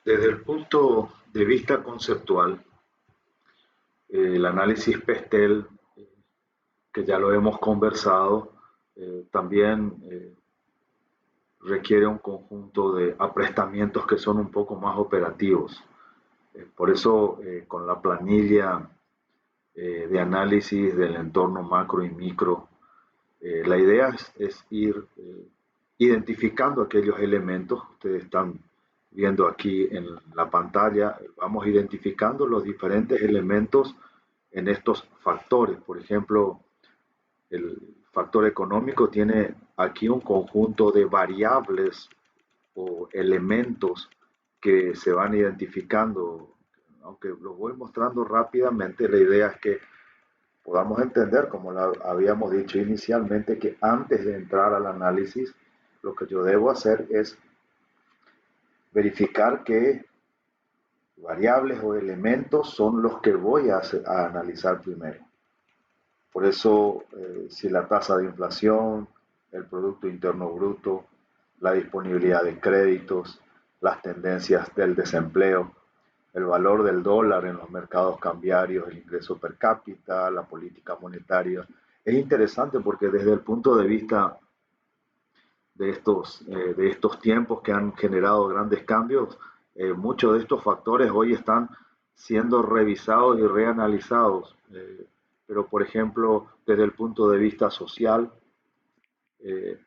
Desde el punto de vista conceptual, el análisis PESTEL, que ya lo hemos conversado, también requiere un conjunto de aprestamientos que son un poco más operativos. Por eso, con la planilla de análisis del entorno macro y micro, la idea es ir identificando aquellos elementos que ustedes están viendo aquí en la pantalla. Vamos identificando los diferentes elementos en estos factores. Por ejemplo, el factor económico tiene aquí un conjunto de variables o elementos que se van identificando. Aunque los voy mostrando rápidamente, la idea es que podamos entender, como lo habíamos dicho inicialmente, que antes de entrar al análisis, lo que yo debo hacer es verificar qué variables o elementos son los que voy a analizar primero. Por eso, si la tasa de inflación, el Producto Interno Bruto, la disponibilidad de créditos, las tendencias del desempleo, el valor del dólar en los mercados cambiarios, el ingreso per cápita, la política monetaria. Es interesante porque desde el punto de vista de estos tiempos que han generado grandes cambios, muchos de estos factores hoy están siendo revisados y reanalizados. Pero, por ejemplo, desde el punto de vista social, eh,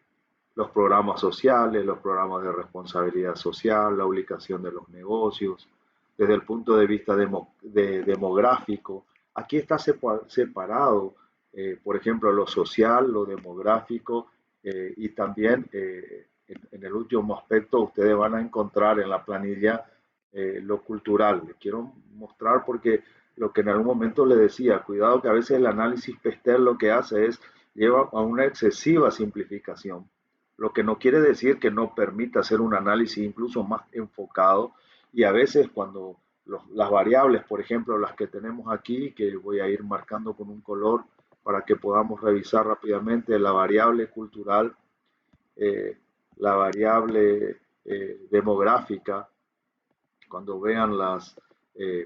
los programas sociales, los programas de responsabilidad social, la ubicación de los negocios, desde el punto de vista demográfico. Aquí está separado, por ejemplo, lo social, lo demográfico y también en el último aspecto ustedes van a encontrar en la planilla lo cultural. Les quiero mostrar porque lo que en algún momento le decía, cuidado que a veces el análisis PESTEL lo que hace es lleva a una excesiva simplificación, lo que no quiere decir que no permita hacer un análisis incluso más enfocado y a veces cuando las variables, por ejemplo, las que tenemos aquí, que voy a ir marcando con un color para que podamos revisar rápidamente, la variable cultural, eh, la variable demográfica, cuando vean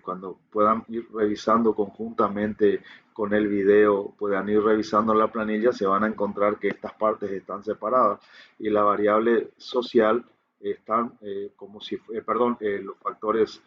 cuando puedan ir revisando conjuntamente con el video, puedan ir revisando la planilla, se van a encontrar que estas partes están separadas y la variable social están como si, perdón, los factores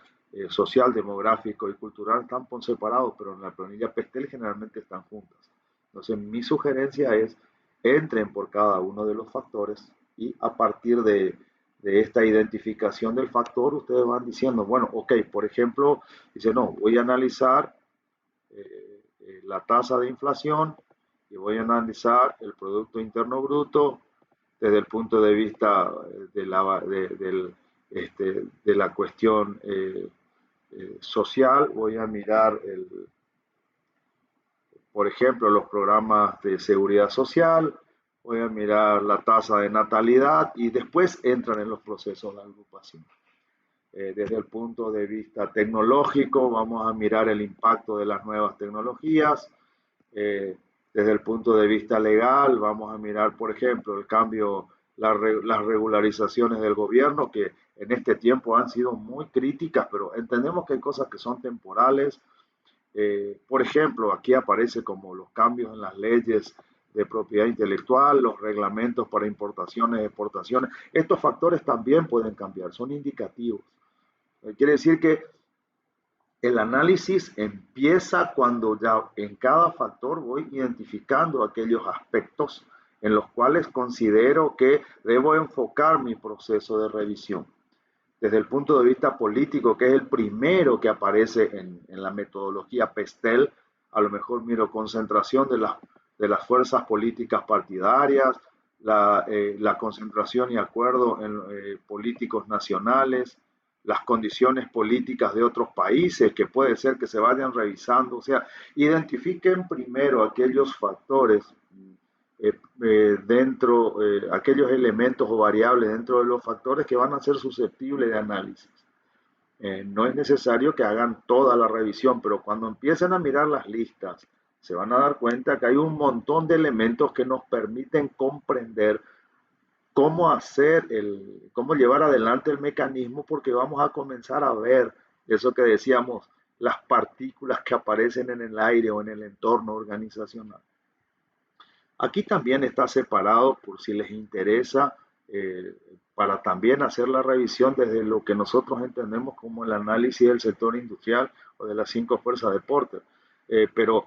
social, demográfico y cultural están por separados, pero en la planilla PESTEL generalmente están juntas. Entonces, mi sugerencia es entren por cada uno de los factores y a partir de esta identificación del factor, ustedes van diciendo, bueno, ok, por ejemplo, dice, no, voy a analizar la tasa de inflación y voy a analizar el Producto Interno Bruto desde el punto de vista de la cuestión social, voy a mirar, por ejemplo, los programas de seguridad social, voy a mirar la tasa de natalidad y después entran en los procesos de agrupación. Desde el punto de vista tecnológico, vamos a mirar el impacto de las nuevas tecnologías. Eh, Desde el punto de vista legal, vamos a mirar, por ejemplo, el cambio, las regularizaciones del gobierno, que en este tiempo han sido muy críticas, pero entendemos que hay cosas que son temporales. Por ejemplo, aquí aparece como los cambios en las leyes de propiedad intelectual, los reglamentos para importaciones, exportaciones. Estos factores también pueden cambiar, son indicativos. Quiere decir que el análisis empieza cuando ya en cada factor voy identificando aquellos aspectos en los cuales considero que debo enfocar mi proceso de revisión. Desde el punto de vista político, que es el primero que aparece en la metodología PESTEL, a lo mejor miro concentración de las fuerzas políticas partidarias, la concentración y acuerdo en políticos nacionales, las condiciones políticas de otros países que puede ser que se vayan revisando, o sea, identifiquen primero aquellos factores aquellos elementos o variables dentro de los factores que van a ser susceptibles de análisis. No es necesario que hagan toda la revisión, pero cuando empiecen a mirar las listas, se van a dar cuenta que hay un montón de elementos que nos permiten comprender cómo cómo llevar adelante el mecanismo, porque vamos a comenzar a ver eso que decíamos, las partículas que aparecen en el aire o en el entorno organizacional. Aquí también está separado por si les interesa, para también hacer la revisión desde lo que nosotros entendemos como el análisis del sector industrial o de las 5 fuerzas de Porter. Pero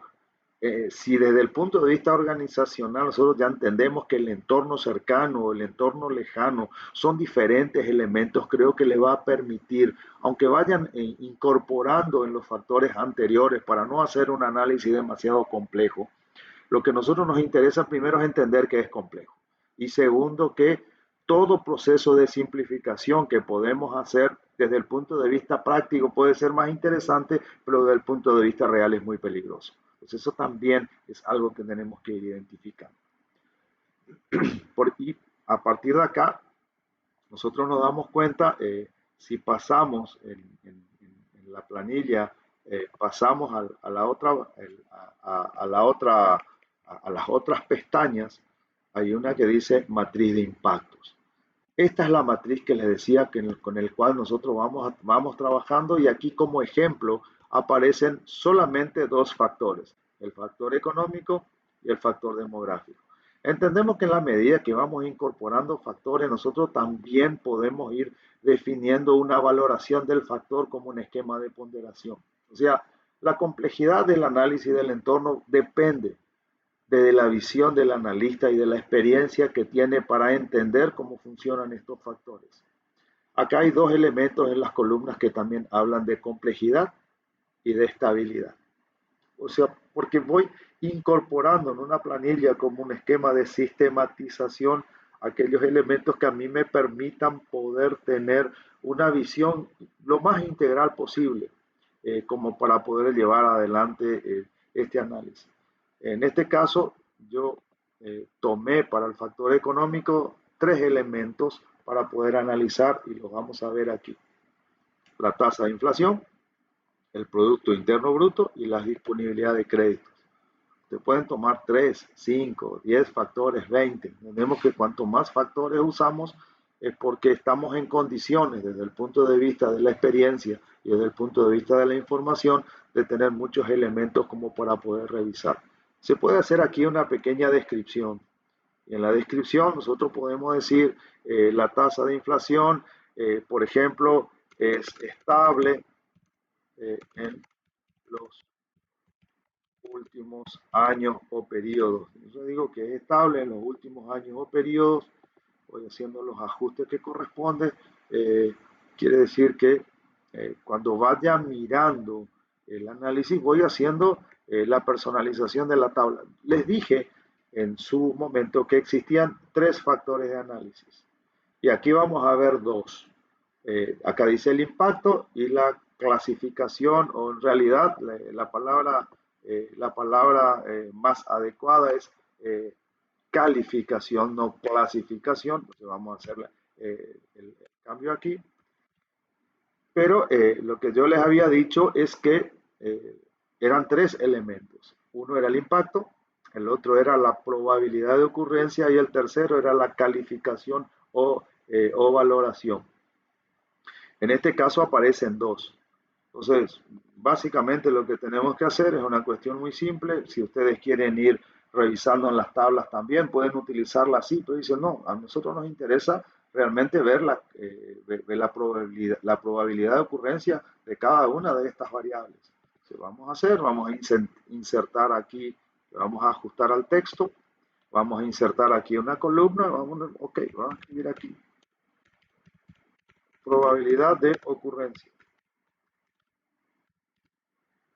si desde el punto de vista organizacional nosotros ya entendemos que el entorno cercano o el entorno lejano son diferentes elementos, creo que le va a permitir, aunque vayan incorporando en los factores anteriores para no hacer un análisis demasiado complejo, lo que a nosotros nos interesa primero es entender que es complejo y segundo que todo proceso de simplificación que podemos hacer desde el punto de vista práctico puede ser más interesante, pero desde el punto de vista real es muy peligroso. Entonces eso también es algo que tenemos que ir identificando. Y a partir de acá, nosotros nos damos cuenta, si pasamos en la planilla, pasamos a la otra, a las otras pestañas, hay una que dice matriz de impactos. Esta es la matriz que les decía con el cual nosotros vamos trabajando, y aquí como ejemplo aparecen solamente dos factores, el factor económico y el factor demográfico. Entendemos que en la medida que vamos incorporando factores, nosotros también podemos ir definiendo una valoración del factor como un esquema de ponderación. O sea, la complejidad del análisis del entorno depende de la visión del analista y de la experiencia que tiene para entender cómo funcionan estos factores. Acá hay dos elementos en las columnas que también hablan de complejidad y de estabilidad. O sea, porque voy incorporando en una planilla como un esquema de sistematización aquellos elementos que a mí me permitan poder tener una visión lo más integral posible, como para poder llevar adelante este análisis. En este caso, yo tomé para el factor económico 3 elementos para poder analizar y los vamos a ver aquí. La tasa de inflación, el Producto Interno Bruto y la disponibilidad de créditos. Se pueden tomar 3, 5, 10 factores, 20. Entendemos que cuanto más factores usamos es porque estamos en condiciones desde el punto de vista de la experiencia y desde el punto de vista de la información de tener muchos elementos como para poder revisar. Se puede hacer aquí una pequeña descripción. Y en la descripción nosotros podemos decir la tasa de inflación, por ejemplo, es estable en los últimos años o periodos. Yo digo que es estable en los últimos años o periodos, voy haciendo los ajustes que corresponden. Quiere decir que cuando vaya mirando el análisis voy haciendo la personalización de la tabla. Les dije en su momento que existían 3 factores de análisis y aquí vamos a ver 2. Acá dice el impacto y la clasificación, o en realidad la palabra más adecuada es calificación, no clasificación. Entonces vamos a hacer el cambio aquí. Pero lo que yo les había dicho es que eran 3 elementos. Uno era el impacto, el otro era la probabilidad de ocurrencia y el tercero era la calificación o valoración. En este caso aparecen 2. Entonces, básicamente lo que tenemos que hacer es una cuestión muy simple. Si ustedes quieren ir revisando en las tablas también, pueden utilizarla así, pero dicen, no, a nosotros nos interesa realmente ver la probabilidad de ocurrencia de cada una de estas variables. ¿Qué vamos a hacer? Vamos a insertar aquí, vamos a ajustar al texto, vamos a insertar aquí una columna, vamos a escribir aquí, probabilidad de ocurrencia.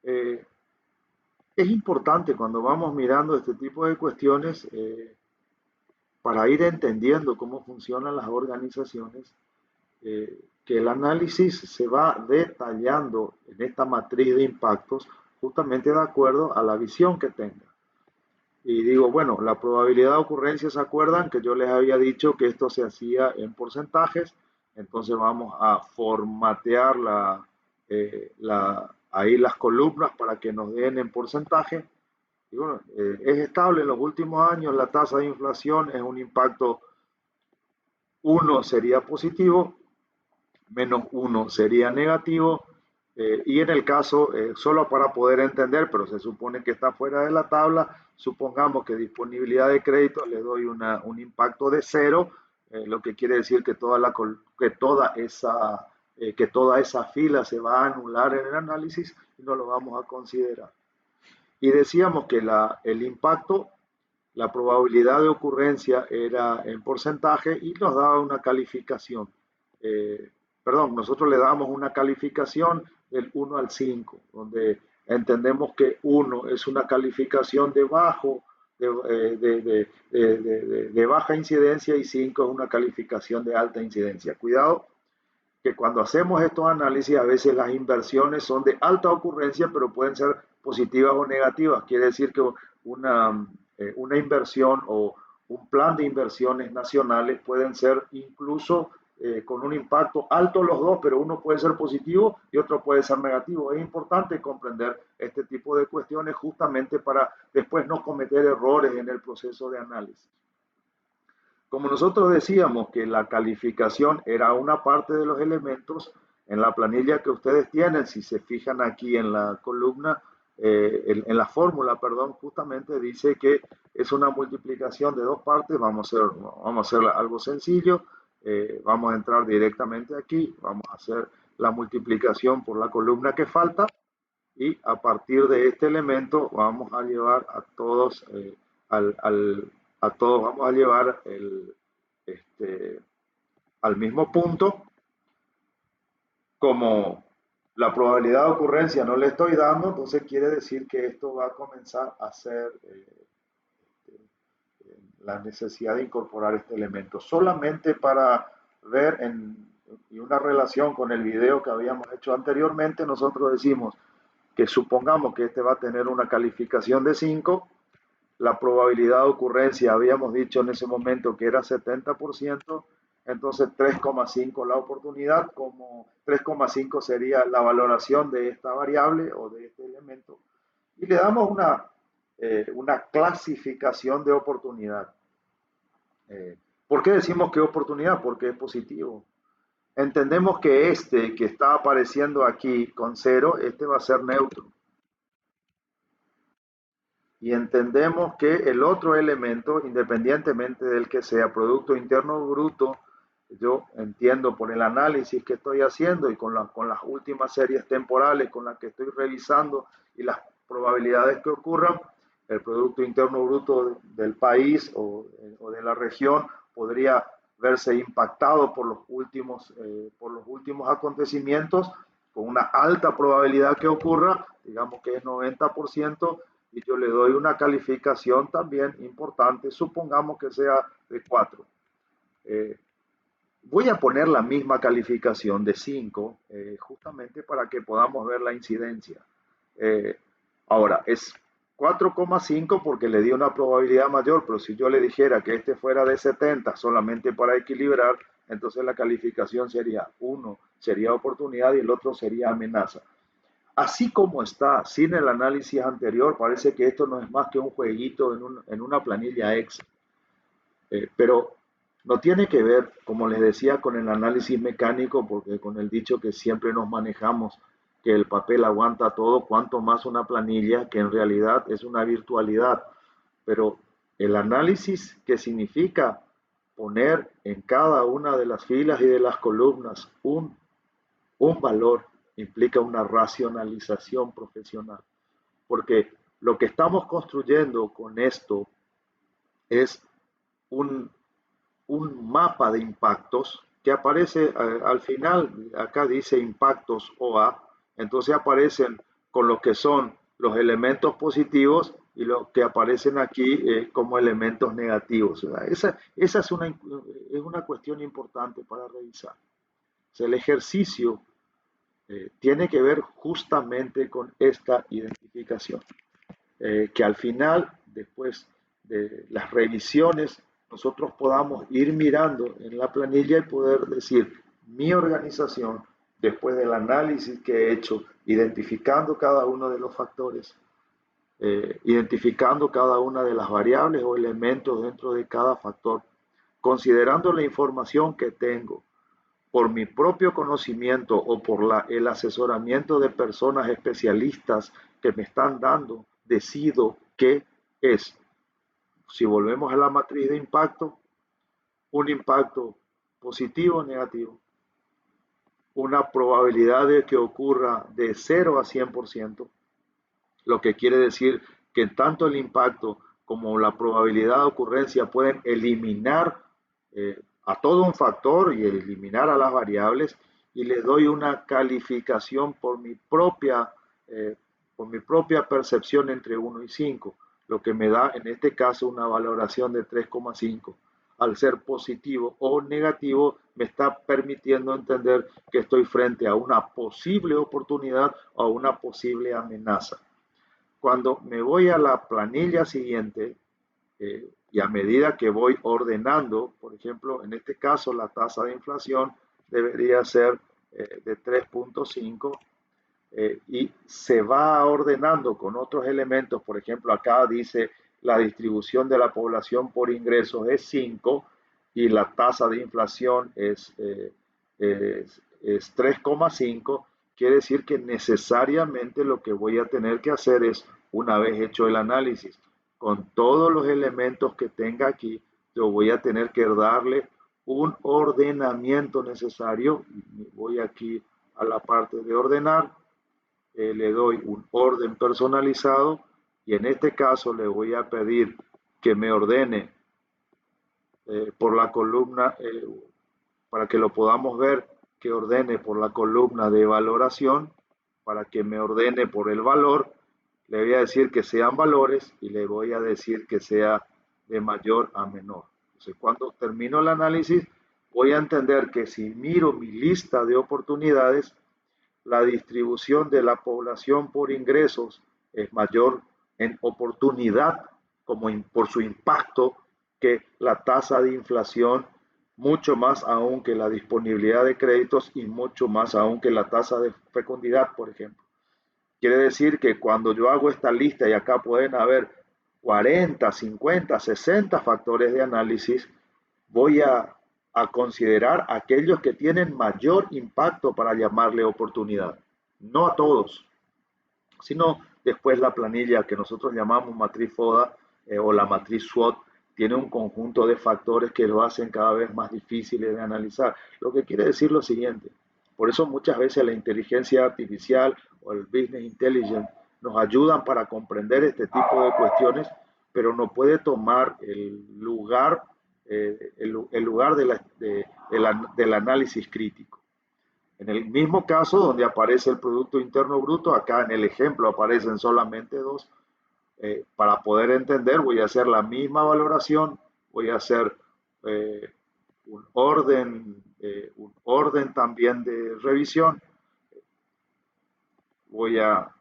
Es importante cuando vamos mirando este tipo de cuestiones, para ir entendiendo cómo funcionan las organizaciones, que el análisis se va detallando en esta matriz de impactos justamente de acuerdo a la visión que tenga. Y digo, bueno, la probabilidad de ocurrencia, ¿se acuerdan que yo les había dicho que esto se hacía en porcentajes? Entonces vamos a formatear ahí las columnas para que nos den en porcentaje. Y bueno, es estable en los últimos años, la tasa de inflación es un impacto 1 sería positivo, menos 1 sería negativo, y en el caso, solo para poder entender, pero se supone que está fuera de la tabla, supongamos que disponibilidad de crédito le doy un impacto de 0, lo que quiere decir que que toda esa fila se va a anular en el análisis y no lo vamos a considerar. Y decíamos que el impacto, la probabilidad de ocurrencia era en porcentaje y nos daba una calificación. Eh, Perdón, nosotros le damos una calificación del 1 al 5, donde entendemos que 1 es una calificación de baja incidencia y 5 es una calificación de alta incidencia. Cuidado, que cuando hacemos estos análisis a veces las inversiones son de alta ocurrencia, pero pueden ser positivas o negativas. Quiere decir que una inversión o un plan de inversiones nacionales pueden ser incluso con un impacto alto los dos, pero uno puede ser positivo y otro puede ser negativo. Es importante comprender este tipo de cuestiones justamente para después no cometer errores en el proceso de análisis. Como nosotros decíamos que la calificación era una parte de los elementos, en la planilla que ustedes tienen, si se fijan aquí en la columna, en la fórmula, perdón, justamente dice que es una multiplicación de dos partes. Vamos a hacer algo sencillo. Vamos a entrar directamente aquí, vamos a hacer la multiplicación por la columna que falta y a partir de este elemento vamos a llevar a todos al, al, a todos vamos a llevar este, al mismo punto. Como la probabilidad de ocurrencia no le estoy dando, entonces quiere decir que esto va a comenzar a ser la necesidad de incorporar este elemento. Solamente para ver y una relación con el video que habíamos hecho anteriormente, nosotros decimos que supongamos que este va a tener una calificación de 5, la probabilidad de ocurrencia habíamos dicho en ese momento que era 70%, entonces 3,5 la oportunidad, como 3,5 sería la valoración de esta variable o de este elemento, y le damos una clasificación de oportunidad. ¿Por qué decimos que oportunidad? Porque es positivo. Entendemos que este que está apareciendo aquí con 0, este va a ser neutro. Y entendemos que el otro elemento, independientemente del que sea Producto Interno Bruto, yo entiendo por el análisis que estoy haciendo y con las últimas series temporales con las que estoy revisando y las probabilidades que ocurran, el Producto Interno Bruto del país o de la región podría verse impactado por los últimos acontecimientos con una alta probabilidad que ocurra, digamos que es 90%, y yo le doy una calificación también importante, supongamos que sea de 4. Eh, Voy a poner la misma calificación de 5, justamente para que podamos ver la incidencia. Eh, Ahora, es 4,5 porque le di una probabilidad mayor, pero si yo le dijera que este fuera de 70 solamente para equilibrar, entonces la calificación sería 1, sería oportunidad y el otro sería amenaza. Así como está, sin el análisis anterior, parece que esto no es más que un jueguito en una planilla Excel. Pero no tiene que ver, como les decía, con el análisis mecánico, porque con el dicho que siempre nos manejamos, que el papel aguanta todo, cuanto más una planilla, que en realidad es una virtualidad. Pero el análisis, que significa poner en cada una de las filas y de las columnas un valor, implica una racionalización profesional, porque lo que estamos construyendo con esto es un, un mapa de impactos que aparece al final, acá dice impactos OA, entonces aparecen con lo que son los elementos positivos y los que aparecen aquí como elementos negativos. Esa es una cuestión importante para revisar. O sea, el ejercicio tiene que ver justamente con esta identificación, que al final, después de las revisiones, nosotros podamos ir mirando en la planilla y poder decir, mi organización, después del análisis que he hecho, identificando cada uno de los factores, identificando cada una de las variables o elementos dentro de cada factor, considerando la información que tengo, por mi propio conocimiento o por el asesoramiento de personas especialistas que me están dando, decido qué es. Si volvemos a la matriz de impacto, un impacto positivo o negativo, una probabilidad de que ocurra de 0 a 100%, lo que quiere decir que tanto el impacto como la probabilidad de ocurrencia pueden eliminar a todo un factor y eliminar a las variables, y le doy una calificación eh, por mi propia percepción entre 1 y 5, lo que me da en este caso una valoración de 3,5. Al ser positivo o negativo, me está permitiendo entender que estoy frente a una posible oportunidad o a una posible amenaza. Cuando me voy a la planilla siguiente, y a medida que voy ordenando, por ejemplo, en este caso la tasa de inflación debería ser de 3,5, y se va ordenando con otros elementos. Por ejemplo, acá dice la distribución de la población por ingresos es 5 y la tasa de inflación es 3,5. Quiere decir que necesariamente lo que voy a tener que hacer es, una vez hecho el análisis, con todos los elementos que tenga aquí, yo voy a tener que darle un ordenamiento necesario. Voy aquí a la parte de ordenar, le doy un orden personalizado y en este caso le voy a pedir que me ordene por la columna, para que lo podamos ver, que ordene por la columna de valoración, para que me ordene por el valor. Le voy a decir que sean valores y le voy a decir que sea de mayor a menor. Entonces, cuando termino el análisis, voy a entender que si miro mi lista de oportunidades, la distribución de la población por ingresos es mayor en oportunidad como por su impacto que la tasa de inflación, mucho más aún que la disponibilidad de créditos y mucho más aún que la tasa de fecundidad, por ejemplo. Quiere decir que cuando yo hago esta lista, y acá pueden haber 40, 50, 60 factores de análisis, voy a considerar aquellos que tienen mayor impacto para llamarle oportunidad. No a todos, sino después la planilla que nosotros llamamos matriz FODA, o la matriz SWOT, tiene un conjunto de factores que lo hacen cada vez más difíciles de analizar. Lo que quiere decir lo siguiente: por eso muchas veces la inteligencia artificial o el business intelligence nos ayudan para comprender este tipo de cuestiones, pero no puede tomar el lugar, el lugar del análisis crítico. En el mismo caso donde aparece el Producto Interno Bruto, acá en el ejemplo aparecen solamente dos. Para poder entender, voy a hacer la misma valoración, voy a hacer eh, un orden también de revisión. Voy a,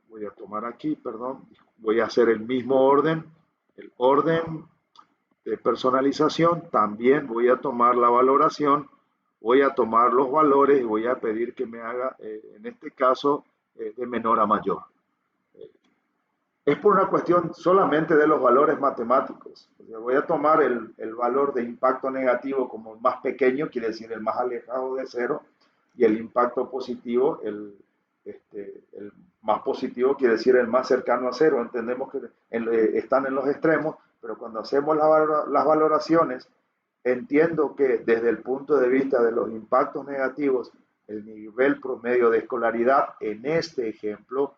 voy a tomar aquí, perdón, voy a hacer el orden de personalización, también voy a tomar la valoración, voy a tomar los valores y voy a pedir que me haga, en este caso, de menor a mayor. Es por una cuestión solamente de los valores matemáticos. O sea, voy a tomar el valor de impacto negativo como el más pequeño, quiere decir el más alejado de cero, y el impacto positivo, el más positivo, quiere decir el más cercano a cero. Entendemos que están en los extremos, pero cuando hacemos las valoraciones, entiendo que desde el punto de vista de los impactos negativos, el nivel promedio de escolaridad en este ejemplo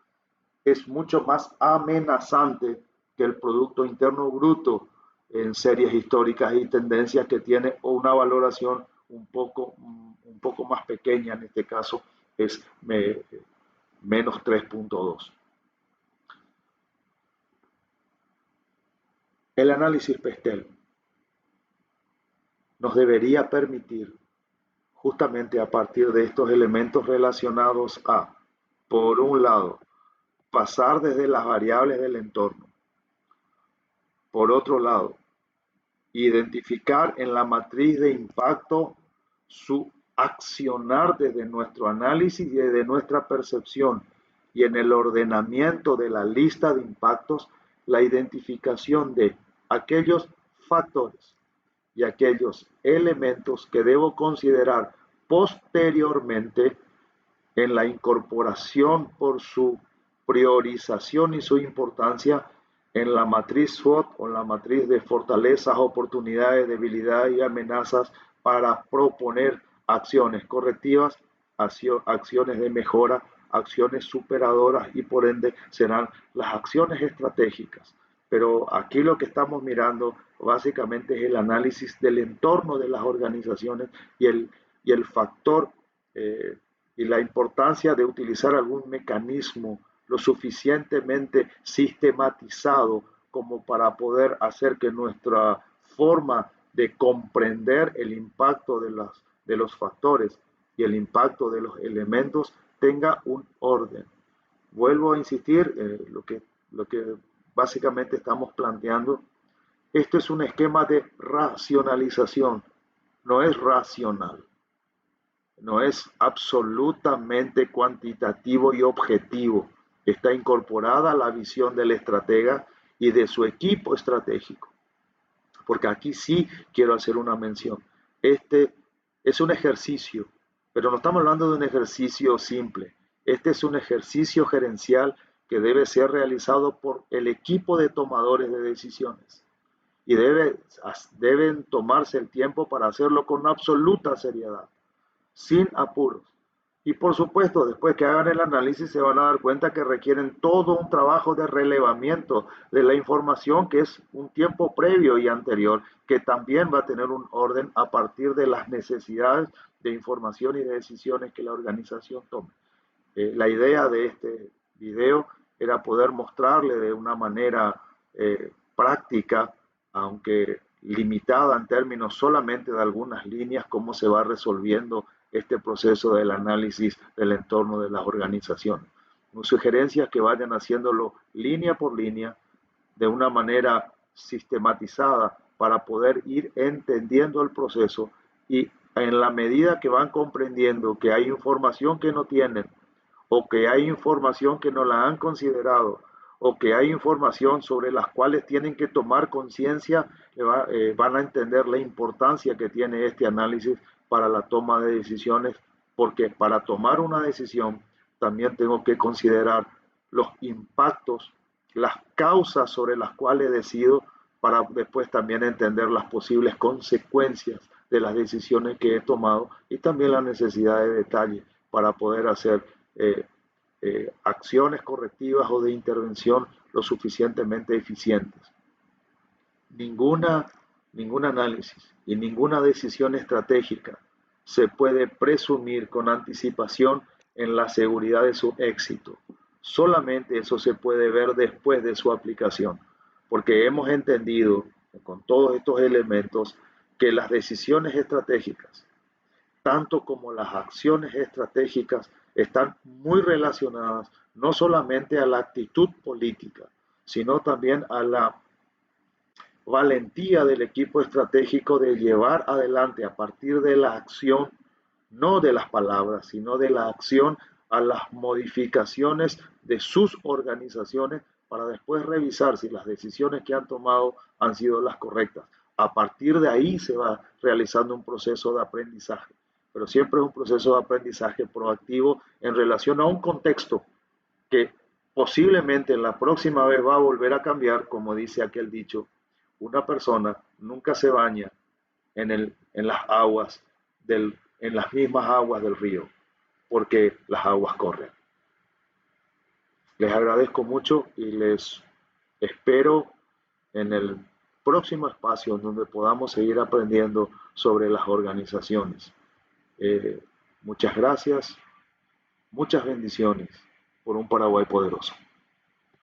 es mucho más amenazante que el Producto Interno Bruto en series históricas y tendencias, que tiene una valoración un poco más pequeña. En este caso es menos 3,2. El análisis Pestel nos debería permitir, justamente a partir de estos elementos relacionados a, por un lado, pasar desde las variables del entorno, por otro lado, identificar en la matriz de impacto su accionar desde nuestro análisis y desde nuestra percepción, y en el ordenamiento de la lista de impactos, la identificación de aquellos factores y aquellos elementos que debo considerar posteriormente en la incorporación por su priorización y su importancia en la matriz SWOT o la matriz de fortalezas, oportunidades, debilidades y amenazas para proponer acciones correctivas, acciones de mejora, acciones superadoras y por ende serán las acciones estratégicas. Pero aquí lo que estamos mirando básicamente es el análisis del entorno de las organizaciones y el factor y la importancia de utilizar algún mecanismo lo suficientemente sistematizado como para poder hacer que nuestra forma de comprender el impacto de los factores y el impacto de los elementos tenga un orden. Vuelvo a insistir, lo que básicamente estamos planteando, esto es un esquema de racionalización, no es racional, no es absolutamente cuantitativo y objetivo. Está incorporada la visión del estratega y de su equipo estratégico. Porque aquí sí quiero hacer una mención. Este es un ejercicio, pero no estamos hablando de un ejercicio simple. Este es un ejercicio gerencial que debe ser realizado por el equipo de tomadores de decisiones. Y deben tomarse el tiempo para hacerlo con absoluta seriedad, sin apuros. Y por supuesto, después que hagan el análisis se van a dar cuenta que requieren todo un trabajo de relevamiento de la información que es un tiempo previo y anterior, que también va a tener un orden a partir de las necesidades de información y de decisiones que la organización tome. La idea de este video era poder mostrarle de una manera práctica, aunque limitada en términos solamente de algunas líneas, cómo se va resolviendo este proceso del análisis del entorno de las organizaciones. Sugerencias que vayan haciéndolo línea por línea, de una manera sistematizada para poder ir entendiendo el proceso y en la medida que van comprendiendo que hay información que no tienen o que hay información que no la han considerado o que hay información sobre las cuales tienen que tomar conciencia, van a entender la importancia que tiene este análisis para la toma de decisiones, porque para tomar una decisión también tengo que considerar los impactos, las causas sobre las cuales decido, para después también entender las posibles consecuencias de las decisiones que he tomado y también la necesidad de detalle para poder hacer acciones correctivas o de intervención lo suficientemente eficientes. Ningún análisis y ninguna decisión estratégica se puede presumir con anticipación en la seguridad de su éxito. Solamente eso se puede ver después de su aplicación, porque hemos entendido con todos estos elementos que las decisiones estratégicas, tanto como las acciones estratégicas, están muy relacionadas no solamente a la actitud política, sino también a la valentía del equipo estratégico de llevar adelante a partir de la acción, no de las palabras, sino de la acción, a las modificaciones de sus organizaciones para después revisar si las decisiones que han tomado han sido las correctas. A partir de ahí se va realizando un proceso de aprendizaje, pero siempre es un proceso de aprendizaje proactivo en relación a un contexto que posiblemente la próxima vez va a volver a cambiar, como dice aquel dicho, una persona nunca se baña en las aguas en las mismas aguas del río, porque las aguas corren. Les agradezco mucho y les espero en el próximo espacio en donde podamos seguir aprendiendo sobre las organizaciones. Muchas gracias, muchas bendiciones por un Paraguay poderoso.